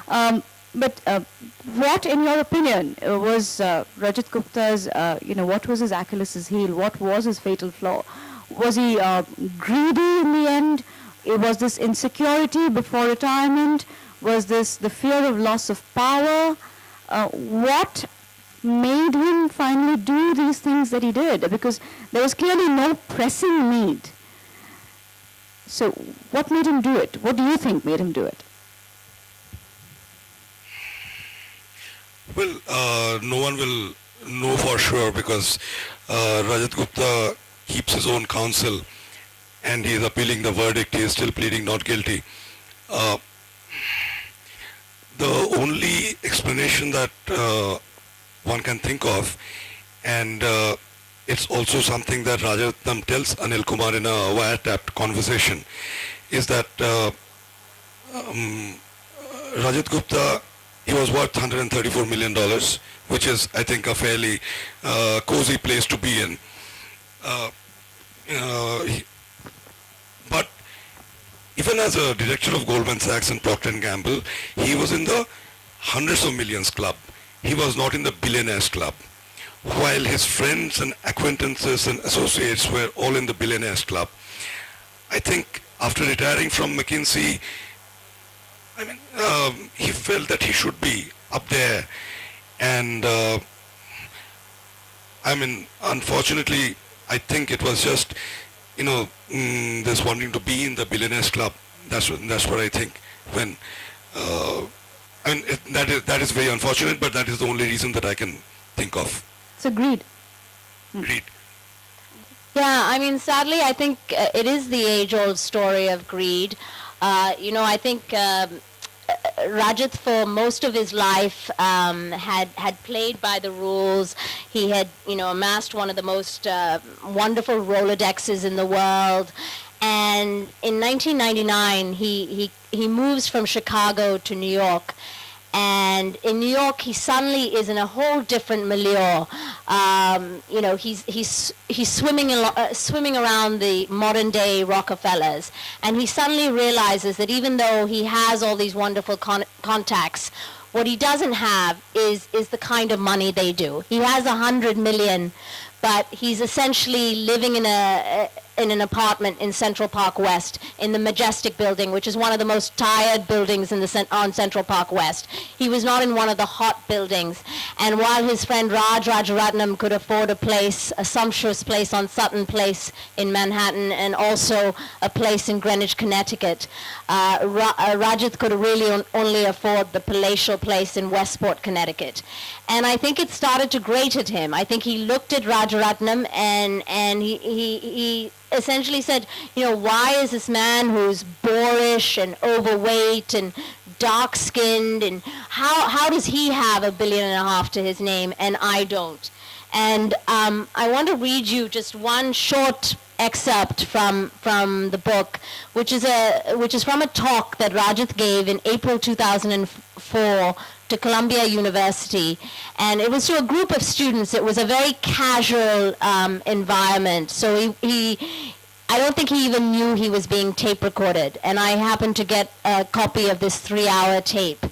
But what, in your opinion, was Rajat Gupta's, what was his Achilles' heel? What was his fatal flaw? Was he greedy in the end? Was this insecurity before retirement? Was this the fear of loss of power? What made him finally do these things that he did? Because there was clearly no pressing need. So what made him do it? What do you think made him do it? Well, no one will know for sure because Rajat Gupta keeps his own counsel and he is appealing the verdict. He is still pleading not guilty. Uh, the only explanation that one can think of, and it's also something that Rajaratnam tells Anil Kumar in a wiretapped conversation, is that Rajat Gupta, he was worth $134 million, which is, I think, a fairly cozy place to be in. But even as a director of Goldman Sachs and Procter & Gamble, he was in the hundreds of millions club. He was not in the billionaires club. While his friends and acquaintances and associates were all in the billionaires club. I think after retiring from McKinsey, he felt that he should be up there. And unfortunately, I think it was just, this wanting to be in the billionaires club. That's what I think. When that is very unfortunate, but that is the only reason that I can think of. So greed. Greed. Yeah, sadly, I think it is the age-old story of greed. I think Rajat, for most of his life, had played by the rules. He had, amassed one of the most wonderful Rolodexes in the world. And in 1999, he moves from Chicago to New York. And in New York, he suddenly is in a whole different milieu. He's swimming around the modern day Rockefellers, and he suddenly realizes that even though he has all these wonderful contacts, what he doesn't have is the kind of money they do. He has $100 million, but he's essentially living in an apartment in Central Park West, in the Majestic building, which is one of the most tired buildings on Central Park West. He was not in one of the hot buildings. And while his friend Rajaratnam could afford a sumptuous place on Sutton Place in Manhattan, and also a place in Greenwich, Connecticut, Rajat could really only afford the palatial place in Westport, Connecticut. And I think it started to grate at him. I think he looked at Rajaratnam and he essentially said, why is this man who's boorish and overweight and dark-skinned, and how does he have $1.5 billion to his name and I don't? And I want to read you just one short excerpt from the book, which is from a talk that Rajat gave in April 2004 to Columbia University, and it was to a group of students. It was a very casual environment, so I don't think he even knew he was being tape recorded, and I happened to get a copy of this 3-hour tape.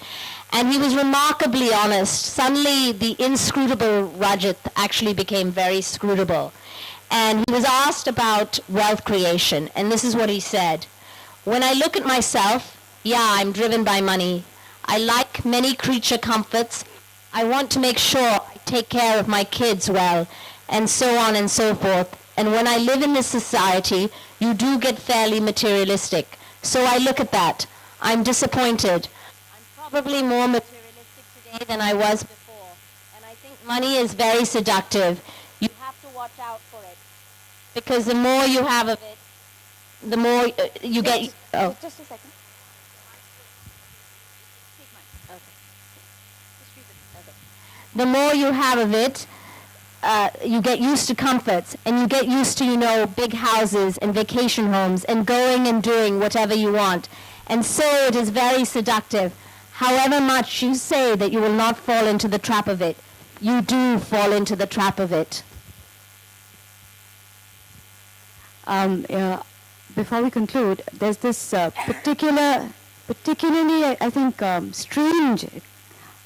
And he was remarkably honest. Suddenly, the inscrutable Rajat actually became very scrutable. And he was asked about wealth creation, and this is what he said. When I look at myself, I'm driven by money. I like many creature comforts. I want to make sure I take care of my kids well, and so on and so forth. And when I live in this society, you do get fairly materialistic. So I look at that. I'm disappointed. I'm probably more materialistic today than I was before. And I think money is very seductive. You have to watch out for it. Because the more you have of it, the more you get... Oh. Just a second. The more you have of it, you get used to comforts, and you get used to, big houses and vacation homes and going and doing whatever you want. And so it is very seductive. However much you say that you will not fall into the trap of it, you do fall into the trap of it. Before we conclude, there's this particular particularly, I think, strange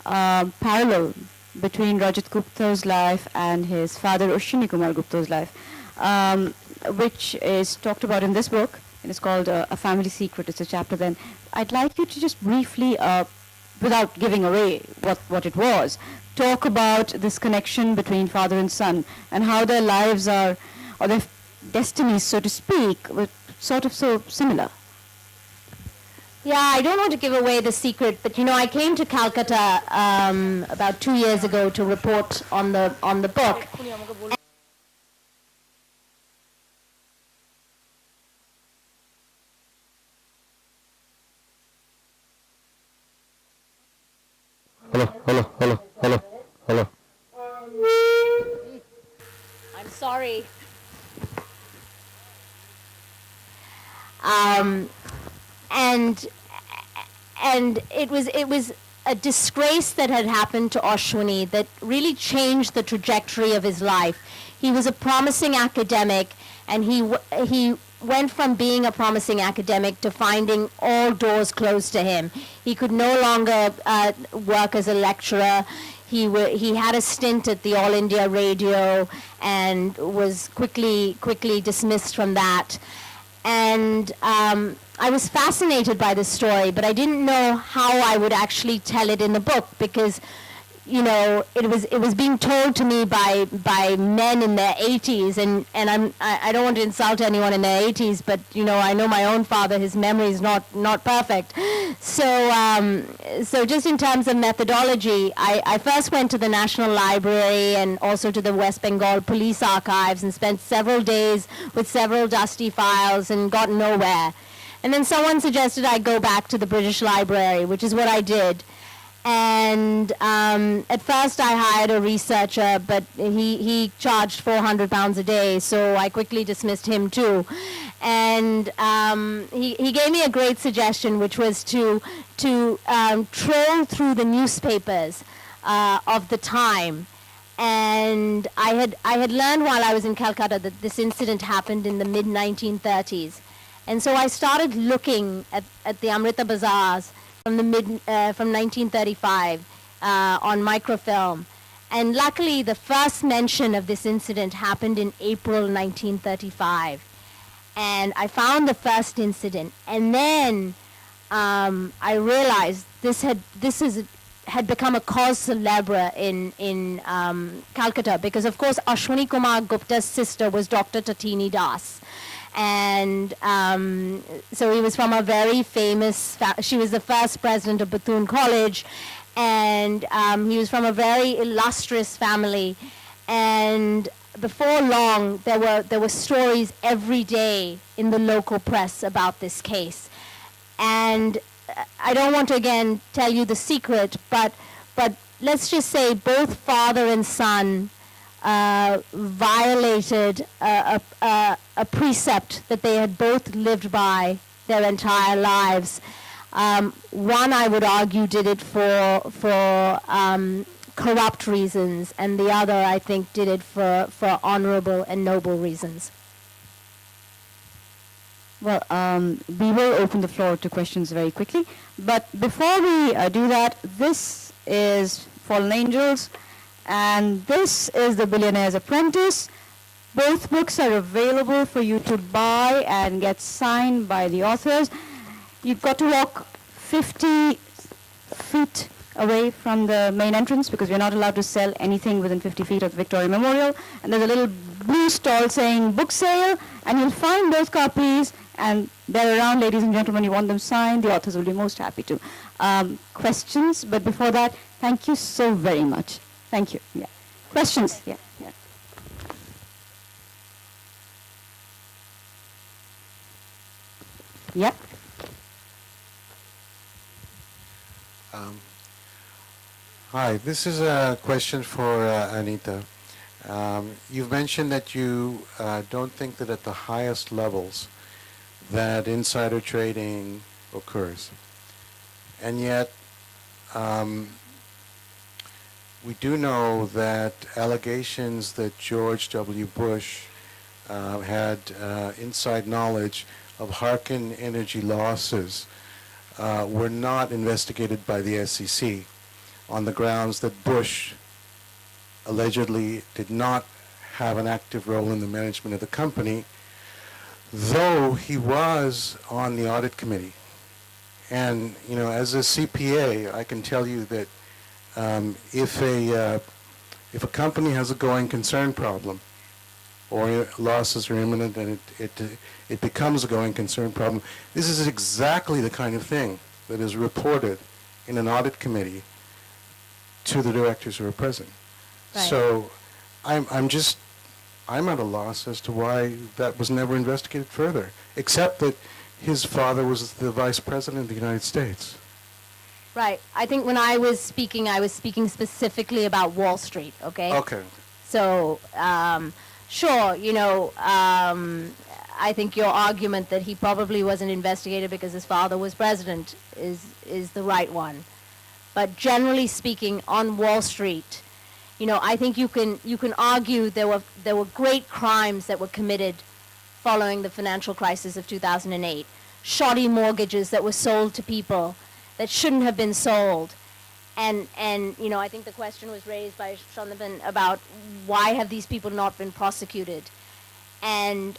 parallel between Rajat Gupta's life and his father Ashwini Kumar Gupta's life, which is talked about in this book. It is called A Family Secret. It's a chapter then. I'd like you to just briefly, without giving away what it was, talk about this connection between father and son and how their lives are, or their destinies, so to speak, were sort of so similar. Yeah, I don't want to give away the secret, but I came to Calcutta about 2 years ago to report on the book. Hello. I'm sorry. Um, and it was a disgrace that had happened to Ashwini that really changed the trajectory of his life. He was a promising academic, and he went from being a promising academic to finding all doors closed to him. He could no longer work as a lecturer. He had a stint at the All India Radio and was quickly dismissed from that. And I was fascinated by this story, but I didn't know how I would actually tell it in the book because, it was being told to me by men in their 80s, and I don't want to insult anyone in their 80s, but I know my own father, his memory is not perfect. So just in terms of methodology, I first went to the National Library and also to the West Bengal Police Archives and spent several days with several dusty files and got nowhere. And then someone suggested I go back to the British Library, which is what I did. And at first I hired a researcher, but he charged £400 a day, so I quickly dismissed him too. And he gave me a great suggestion, which was to troll through the newspapers of the time. And I had learned while I was in Calcutta that this incident happened in the mid-1930s. And so I started looking at the Amrita Bazaars from 1935 on microfilm. And luckily, the first mention of this incident happened in April 1935. And I found the first incident. And then I realized this had become a cause célèbre in Calcutta because, of course, Ashwini Kumar Gupta's sister was Dr. Tatini Das. And so he was from a very famous, she was the first president of Bethune College, and he was from a very illustrious family. And before long, there were stories every day in the local press about this case. And I don't want to again tell you the secret, but let's just say both father and son violated a precept that they had both lived by their entire lives. One, I would argue, did it for corrupt reasons, and the other, I think, did it for honorable and noble reasons. Well, we will open the floor to questions very quickly. But before we do that, this is Fallen Angels, and this is The Billionaire's Apprentice. Both books are available for you to buy and get signed by the authors. You've got to walk 50 feet away from the main entrance because we're not allowed to sell anything within 50 feet of the Victoria Memorial. And there's a little blue stall saying book sale, and you'll find those copies, and they're around, ladies and gentlemen. You want them signed, the authors will be most happy to. Questions? But before that, thank you so very much. Thank you. Yeah. Questions? Yeah. Yeah. Hi, this is a question for Anita. You've mentioned that you don't think that at the highest levels that insider trading occurs. And yet, we do know that allegations that George W. Bush had inside knowledge of Harkin energy losses were not investigated by the SEC on the grounds that Bush allegedly did not have an active role in the management of the company, though he was on the audit committee. And, you know, as a CPA, I can tell you that if a company has a going concern problem, or losses are imminent and it becomes a going concern problem, this is exactly the kind of thing that is reported in an audit committee to the directors who are present. Right. So I'm at a loss as to why that was never investigated further, except that his father was the vice president of the United States. Right. I think when I was speaking specifically about Wall Street, okay? Okay. So, sure, you know, I think your argument that he probably wasn't investigated because his father was president is the right one. But generally speaking, on Wall Street, you know, I think you can argue there were great crimes that were committed following the financial crisis of 2008. Shoddy mortgages that were sold to people that shouldn't have been sold. And you know, I think the question was raised by Shondaban about why have these people not been prosecuted? And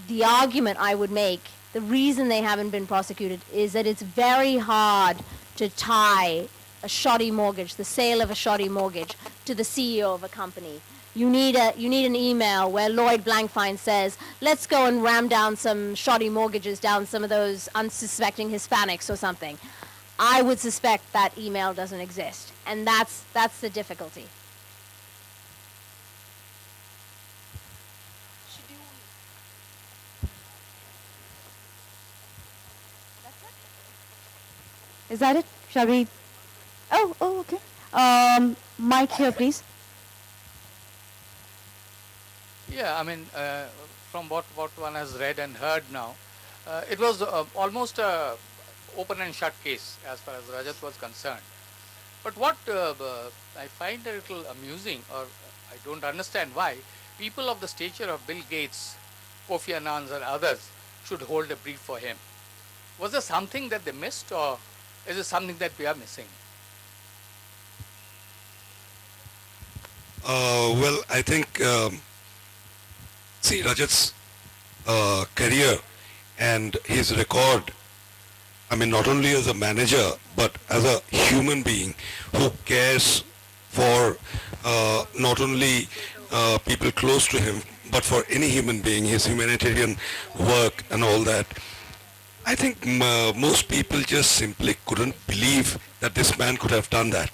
the argument I would make, the reason they haven't been prosecuted is that it's very hard to tie a shoddy mortgage, the sale of a shoddy mortgage, to the CEO of a company. You need an email where Lloyd Blankfein says, let's go and ram down some shoddy mortgages down some of those unsuspecting Hispanics or something. I would suspect that email doesn't exist, and that's the difficulty. Is that it? Shall we? Oh, okay. Mike here, please. Yeah, I mean, from what one has read and heard now, it was almost a open and shut case as far as Rajat was concerned. But what I find a little amusing, or I don't understand why, people of the stature of Bill Gates, Kofi Annan and others should hold a brief for him. Was there something that they missed, or is it something that we are missing? Well, I think, see, Rajat's career and his record, I mean, not only as a manager, but as a human being who cares for not only people close to him, but for any human being, his humanitarian work and all that. I think most people just simply couldn't believe that this man could have done that.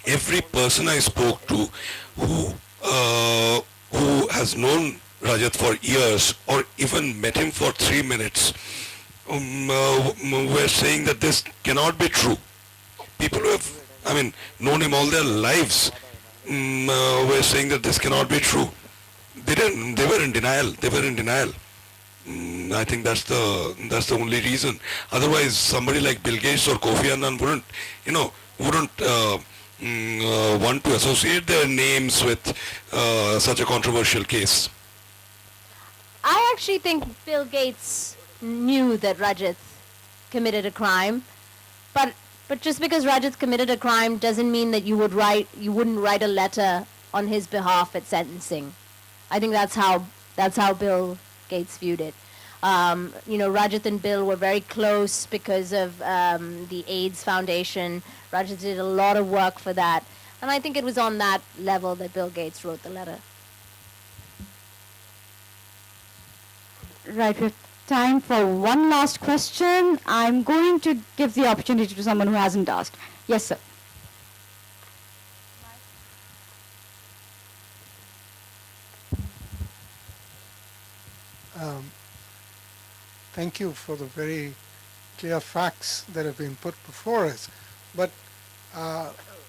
Every person I spoke to who has known Rajat for years or even met him for 3 minutes were saying that this cannot be true. People who have, I mean, known him all their lives were saying that this cannot be true. They were in denial. They were in denial. I think that's the only reason. Otherwise, somebody like Bill Gates or Kofi Annan wouldn't want to associate their names with such a controversial case. I actually think Bill Gates knew that Rajat committed a crime, but just because Rajat committed a crime doesn't mean that you wouldn't write a letter on his behalf at sentencing. I think that's how Bill Gates viewed it. Rajat and Bill were very close because of the AIDS Foundation. Rajat did a lot of work for that, and I think it was on that level that Bill Gates wrote the letter. Right, we have time for one last question. I'm going to give the opportunity to someone who hasn't asked. Yes, sir. Thank you for the very clear facts that have been put before us. But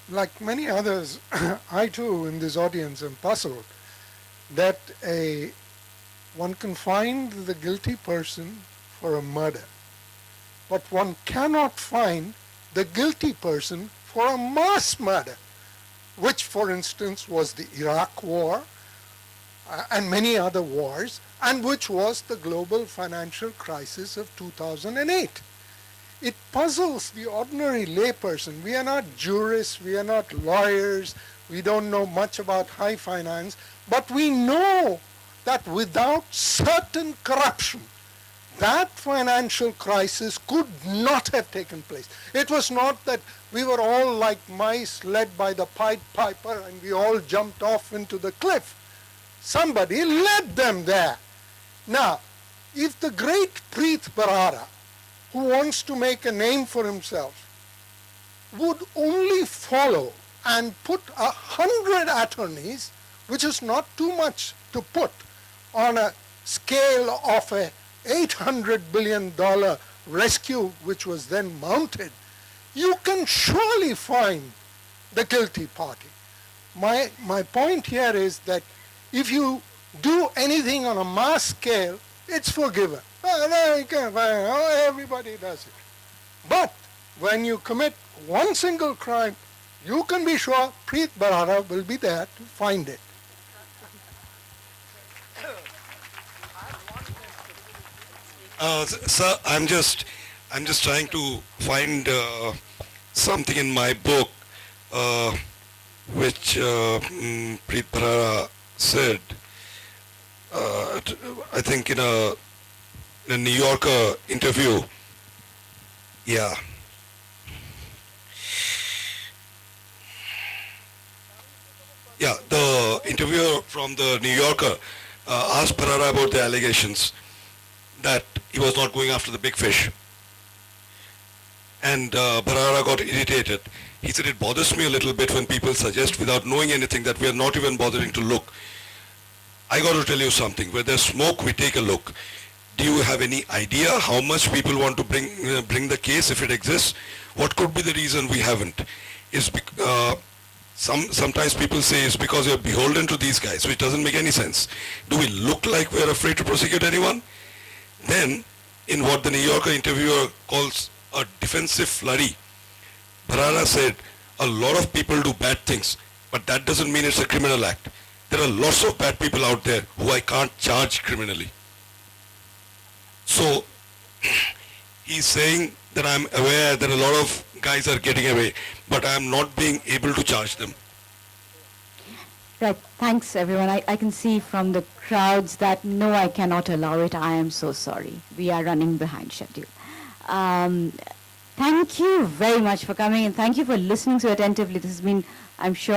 like many others, I too in this audience am puzzled that one can find the guilty person for a murder, but one cannot find the guilty person for a mass murder, which for instance was the Iraq War and many other wars, and which was the global financial crisis of 2008. it puzzles the ordinary layperson. We are not jurists, we are not lawyers, we don't know much about high finance, but we know that without certain corruption, that financial crisis could not have taken place. It was not that we were all like mice led by the Pied Piper and we all jumped off into the cliff. Somebody led them there. Now, if the great Preet Bharara, who wants to make a name for himself, would only follow and put 100 attorneys, which is not too much to put on a scale of a $800 billion rescue which was then mounted, you can surely find the guilty party. My point here is that if you do anything on a mass scale, it's forgiven. Everybody does it. But when you commit one single crime, you can be sure Preet Bharara will be there to find it. Sir, I'm just trying to find something in my book which Preet Bharara said. I think in a New Yorker interview. Yeah. Yeah, the interviewer from the New Yorker asked Bharara about the allegations that he was not going after the big fish. And Bharara got irritated. He said, it bothers me a little bit when people suggest without knowing anything that we are not even bothering to look. I got to tell you something. Where there's smoke, we take a look. Do you have any idea how much people want to bring the case if it exists? What could be the reason we haven't? Sometimes people say it's because you're beholden to these guys, which doesn't make any sense. Do we look like we're afraid to prosecute anyone? Then, in what the New Yorker interviewer calls a defensive flurry, Bharara said, a lot of people do bad things, but that doesn't mean it's a criminal act. There are lots of bad people out there who I can't charge criminally. So, he's saying that I'm aware that a lot of guys are getting away, but I'm not being able to charge them. Right, thanks everyone. I can see from the crowds that no, I cannot allow it. I am so sorry. We are running behind schedule. Thank you very much for coming and thank you for listening so attentively. This has been, I'm sure,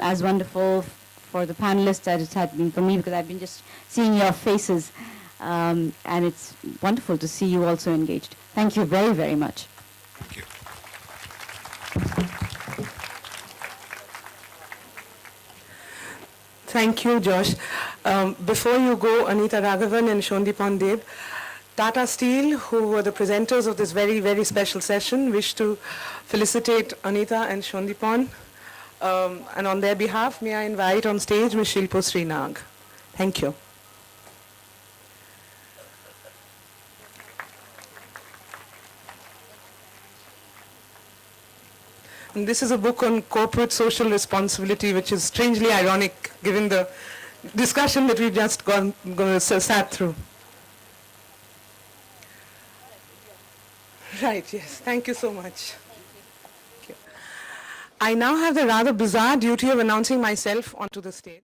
as wonderful for the panelists as it had been for me because I've been just seeing your faces and it's wonderful to see you also engaged. Thank you very, very much. Thank you. Thank you, Josh. Before you go, Anita Raghavan and Shondipan Deb, Tata Steel, who were the presenters of this very, very special session, wish to felicitate Anita and Shondipan. And on their behalf, may I invite on stage Ms. Shilpo Srinag. Thank you. And this is a book on corporate social responsibility, which is strangely ironic given the discussion that we've just sat through. Right, yes. Thank you so much. Thank you. I now have the rather bizarre duty of announcing myself onto the stage.